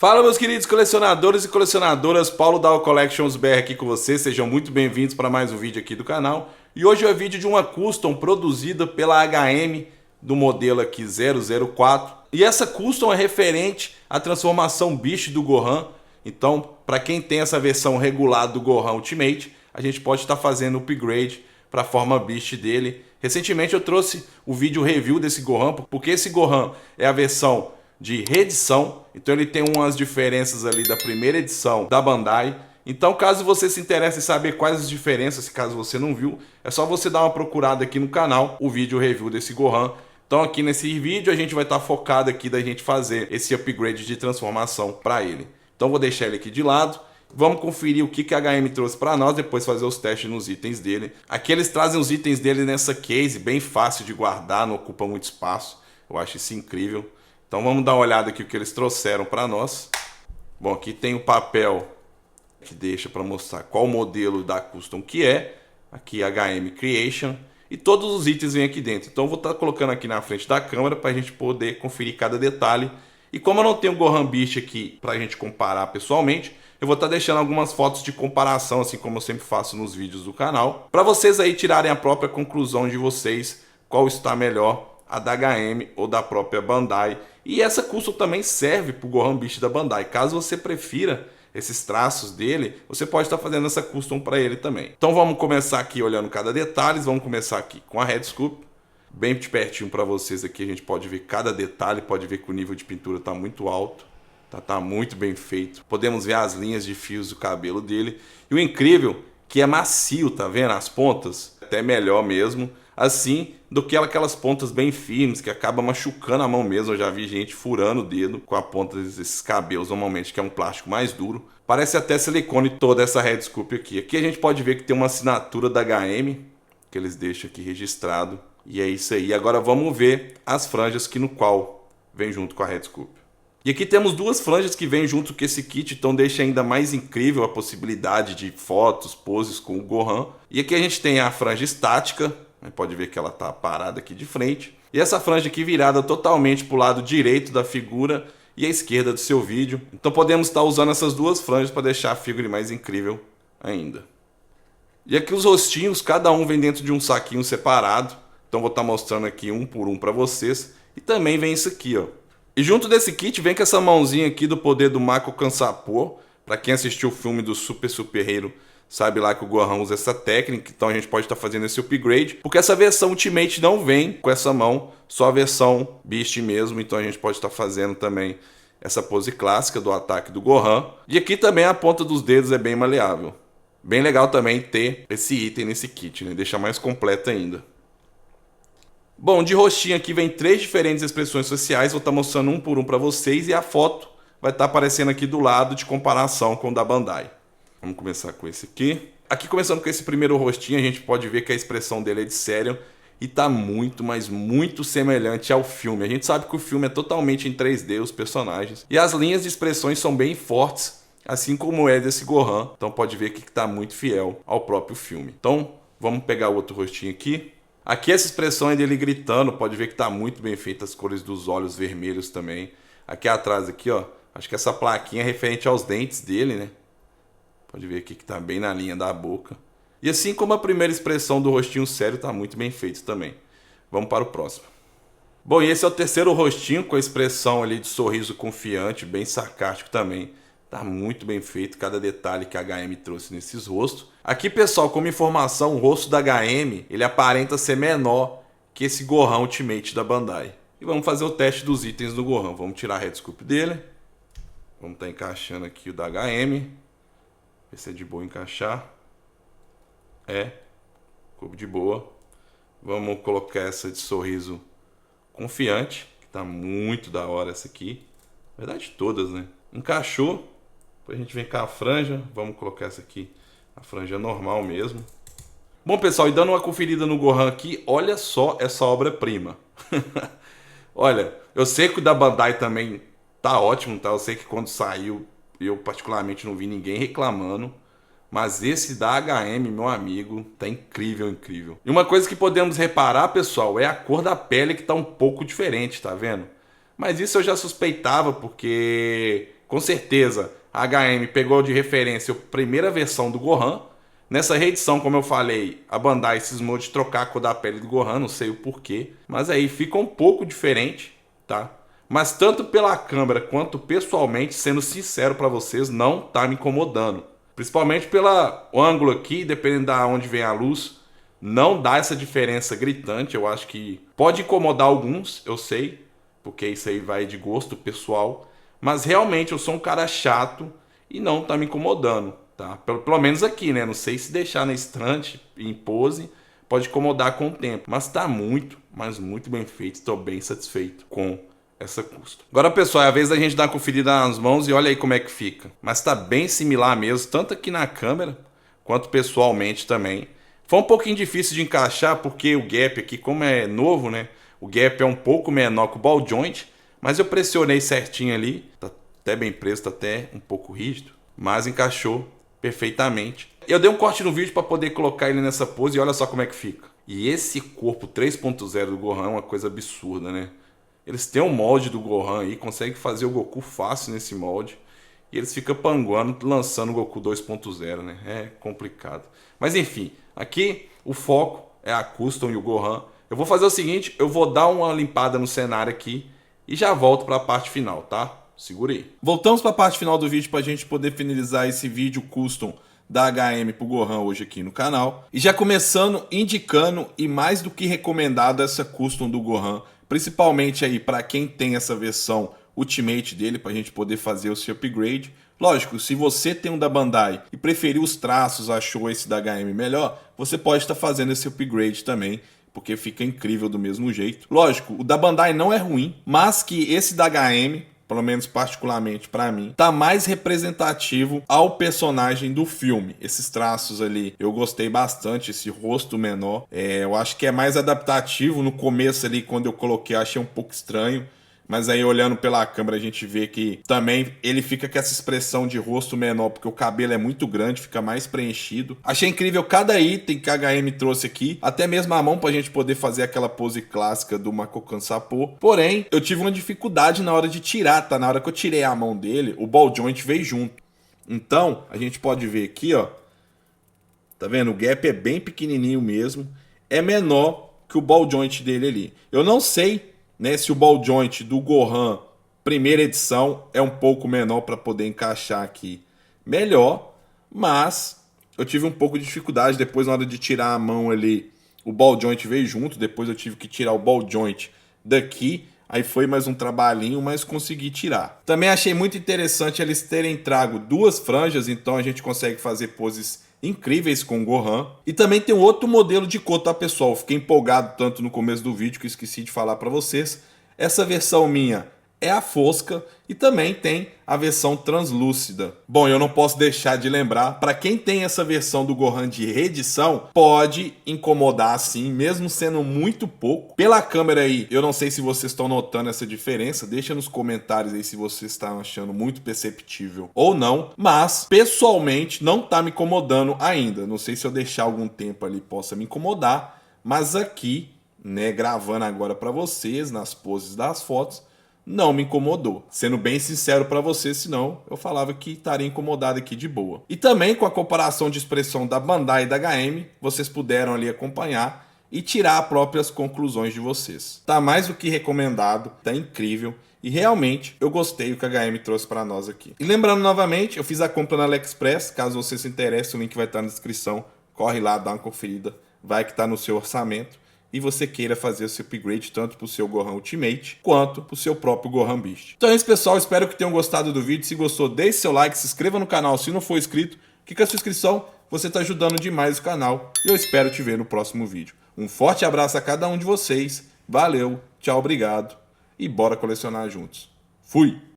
Fala, meus queridos colecionadores e colecionadoras, Paulo da Collections BR aqui com vocês, sejam muito bem-vindos para mais um vídeo aqui do canal. E hoje é o vídeo de uma custom produzida pela HM do modelo aqui 004. E essa custom é referente à transformação Beast do Gohan. Então, para quem tem essa versão regular do Gohan Ultimate, a gente pode estar fazendo upgrade para a forma Beast dele. Recentemente eu trouxe o vídeo review desse Gohan, porque esse Gohan é a versão de reedição, então ele tem umas diferenças ali da primeira edição da Bandai. Então, caso você se interesse em saber quais as diferenças, caso você não viu, é só você dar uma procurada aqui no canal, o vídeo review desse Gohan. Então aqui nesse vídeo a gente vai estar focado aqui da gente fazer esse upgrade de transformação para ele. Então vou deixar ele aqui de lado. Vamos conferir o que a HM trouxe para nós, depois fazer os testes nos itens dele. Aqui eles trazem os itens dele nessa case, bem fácil de guardar, não ocupa muito espaço. Eu acho isso incrível. Então vamos dar uma olhada aqui o que eles trouxeram para nós. Bom, aqui tem o papel que deixa para mostrar qual modelo da custom que é. Aqui HM Creation. E todos os itens vêm aqui dentro. Então eu vou estar colocando aqui na frente da câmera para a gente poder conferir cada detalhe. E como eu não tenho o Gohan Beast aqui para a gente comparar pessoalmente, eu vou estar deixando algumas fotos de comparação, assim como eu sempre faço nos vídeos do canal, para vocês aí tirarem a própria conclusão de vocês, qual está melhor, a da HM ou da própria Bandai. E essa custom também serve para o Gohan Beast da Bandai. Caso você prefira esses traços dele, você pode estar fazendo essa custom para ele também. Então vamos começar aqui olhando cada detalhe. Vamos começar aqui com a Head Sculpt. Bem de pertinho para vocês aqui, a gente pode ver cada detalhe, pode ver que o nível de pintura está muito alto. Tá muito bem feito. Podemos ver as linhas de fios do cabelo dele. E o incrível que é macio, tá vendo? As pontas, até melhor mesmo. Assim do que aquelas pontas bem firmes que acaba machucando a mão mesmo. Eu já vi gente furando o dedo com a ponta desses cabelos, normalmente, que é um plástico mais duro. Parece até silicone toda essa Head Sculpt aqui. Aqui a gente pode ver que tem uma assinatura da HM, que eles deixam aqui registrado. E é isso aí. Agora vamos ver as franjas que no qual vem junto com a Head Sculpt. E aqui temos duas franjas que vêm junto com esse kit, então deixa ainda mais incrível a possibilidade de fotos, poses com o Gohan. E aqui a gente tem a franja estática, pode ver que ela está parada aqui de frente. E essa franja aqui virada totalmente para o lado direito da figura e à esquerda do seu vídeo. Então podemos estar usando essas duas franjas para deixar a figura mais incrível ainda. E aqui os rostinhos, cada um vem dentro de um saquinho separado. Então vou estar mostrando aqui um por um para vocês. E também vem isso aqui, ó. E junto desse kit vem com essa mãozinha aqui do poder do Mako Kansapor. Para quem assistiu o filme do Super Hero, sabe lá que o Gohan usa essa técnica. Então a gente pode estar fazendo esse upgrade. Porque essa versão Ultimate não vem com essa mão, só a versão Beast mesmo. Então a gente pode estar fazendo também essa pose clássica do ataque do Gohan. E aqui também a ponta dos dedos é bem maleável. Bem legal também ter esse item nesse kit, né? Deixa mais completo ainda. Bom, de rostinho aqui vem 3 diferentes expressões faciais, vou estar mostrando um por um para vocês e a foto vai estar aparecendo aqui do lado de comparação com o da Bandai. Vamos começar com esse aqui. Aqui começando com esse primeiro rostinho, a gente pode ver que a expressão dele é de sério e está muito, mas muito semelhante ao filme. A gente sabe que o filme é totalmente em 3D, os personagens, e as linhas de expressões são bem fortes, assim como é desse Gohan. Então pode ver que está muito fiel ao próprio filme. Então vamos pegar o outro rostinho aqui. Aqui essa expressão é dele gritando, pode ver que está muito bem feita, as cores dos olhos vermelhos também. Aqui atrás, aqui, ó, acho que essa plaquinha é referente aos dentes dele, né? Pode ver aqui que está bem na linha da boca. E assim como a primeira expressão do rostinho sério, está muito bem feito também. Vamos para o próximo. Bom, e esse é o terceiro rostinho com a expressão ali de sorriso confiante, bem sarcástico também. Tá muito bem feito cada detalhe que a HM trouxe nesses rostos. Aqui, pessoal, como informação, o rosto da HM, ele aparenta ser menor que esse Gohan Ultimate da Bandai. E vamos fazer o teste dos itens do Gohan. Vamos tirar a Head Sculpt dele. Vamos estar encaixando aqui o da HM. Ver se é de boa encaixar. Coube de boa. Vamos colocar essa de sorriso confiante, que tá muito da hora essa aqui. Na verdade, todas, né? Encaixou. Depois a gente vem com a franja, vamos colocar essa aqui, a franja normal mesmo. Bom, pessoal, e dando uma conferida no Gohan aqui, olha só essa obra-prima. Olha, eu sei que o da Bandai também tá ótimo, tá? Eu sei que quando saiu, eu particularmente não vi ninguém reclamando. Mas esse da HM, meu amigo, tá incrível, incrível. E uma coisa que podemos reparar, pessoal, é a cor da pele que tá um pouco diferente, tá vendo? Mas isso eu já suspeitava, porque com certeza a HM pegou de referência a primeira versão do Gohan. Nessa reedição, como eu falei, a Bandai cismou de trocar a cor da pele do Gohan, não sei o porquê. Mas aí fica um pouco diferente, tá? Mas tanto pela câmera quanto pessoalmente, sendo sincero pra vocês, não tá me incomodando. Principalmente pelo ângulo aqui, dependendo de onde vem a luz, não dá essa diferença gritante. Eu acho que pode incomodar alguns, eu sei, porque isso aí vai de gosto pessoal. Mas realmente eu sou um cara chato e não tá me incomodando. Tá? Pelo menos aqui, né? Não sei se deixar na estante, em pose, pode incomodar com o tempo. Mas tá muito, mas muito bem feito. Estou bem satisfeito com essa custom. Agora, pessoal, é a vez da gente dar uma conferida nas mãos e olha aí como é que fica. Mas tá bem similar mesmo, tanto aqui na câmera, quanto pessoalmente também. Foi um pouquinho difícil de encaixar, porque o gap aqui, como é novo, né? O gap é um pouco menor que o ball joint. Mas eu pressionei certinho ali. Tá até bem preso, tá até um pouco rígido. Mas encaixou perfeitamente. Eu dei um corte no vídeo para poder colocar ele nessa pose e olha só como é que fica. E esse corpo 3.0 do Gohan é uma coisa absurda, né? Eles têm um molde do Gohan aí, conseguem fazer o Goku fácil nesse molde. E eles ficam panguando, lançando o Goku 2.0, né? É complicado. Mas enfim, aqui o foco é a custom e o Gohan. Eu vou fazer o seguinte, eu vou dar uma limpada no cenário aqui e já volto para a parte final, tá? Segura aí. Voltamos para a parte final do vídeo para a gente poder finalizar esse vídeo custom da HM pro Gohan hoje aqui no canal. E já começando indicando e mais do que recomendado essa custom do Gohan, principalmente aí para quem tem essa versão Ultimate dele, para a gente poder fazer o seu upgrade. Lógico, se você tem um da Bandai e preferiu os traços, achou esse da HM melhor, você pode estar fazendo esse upgrade também, porque fica incrível do mesmo jeito. Lógico, o da Bandai não é ruim, mas que esse da HM, pelo menos particularmente para mim, tá mais representativo ao personagem do filme. Esses traços ali, eu gostei bastante, esse rosto menor. Eu acho que é mais adaptativo. No começo ali, quando eu coloquei, eu achei um pouco estranho. Mas aí olhando pela câmera a gente vê que também ele fica com essa expressão de rosto menor, porque o cabelo é muito grande, fica mais preenchido. Achei incrível cada item que a HM trouxe aqui, até mesmo a mão pra gente poder fazer aquela pose clássica do Makokan Sappo. Porém, eu tive uma dificuldade na hora de tirar, tá? Na hora que eu tirei a mão dele, o ball joint veio junto. Então, a gente pode ver aqui, ó. Tá vendo? O gap é bem pequenininho mesmo. É menor que o ball joint dele ali. Eu não sei, né, se o ball joint do Gohan primeira edição é um pouco menor para poder encaixar aqui melhor, mas eu tive um pouco de dificuldade depois na hora de tirar a mão ali, o ball joint veio junto, depois eu tive que tirar o ball joint daqui, aí foi mais um trabalhinho, mas consegui tirar. Também achei muito interessante eles terem trago duas franjas, então a gente consegue fazer poses incríveis com o Gohan. E também tem um outro modelo de cor, tá, pessoal? Fiquei empolgado tanto no começo do vídeo que esqueci de falar para vocês. Essa versão minha é a fosca e também tem a versão translúcida. Bom, eu não posso deixar de lembrar, para quem tem essa versão do Gohan de reedição, pode incomodar sim, mesmo sendo muito pouco. Pela câmera aí, eu não sei se vocês estão notando essa diferença, deixa nos comentários aí se vocês estão achando muito perceptível ou não, mas pessoalmente não tá me incomodando ainda. Não sei se eu deixar algum tempo ali possa me incomodar, mas aqui, né, gravando agora para vocês, nas poses das fotos, não me incomodou. Sendo bem sincero para você, senão eu falava que estaria incomodado aqui de boa. E também com a comparação de expressão da Bandai e da HM, vocês puderam ali acompanhar e tirar as próprias conclusões de vocês. Tá mais do que recomendado, tá incrível e realmente eu gostei do que a HM trouxe para nós aqui. E lembrando novamente, eu fiz a compra na AliExpress, caso você se interesse, o link vai estar na descrição. Corre lá, dá uma conferida, vai que tá no seu orçamento. E você queira fazer esse upgrade tanto para o seu Gohan Ultimate quanto para o seu próprio Gohan Beast. Então é isso, pessoal. Espero que tenham gostado do vídeo. Se gostou, deixe seu like, se inscreva no canal se não for inscrito, que com a sua inscrição você está ajudando demais o canal. E eu espero te ver no próximo vídeo. Um forte abraço a cada um de vocês. Valeu, tchau, obrigado. E bora colecionar juntos. Fui!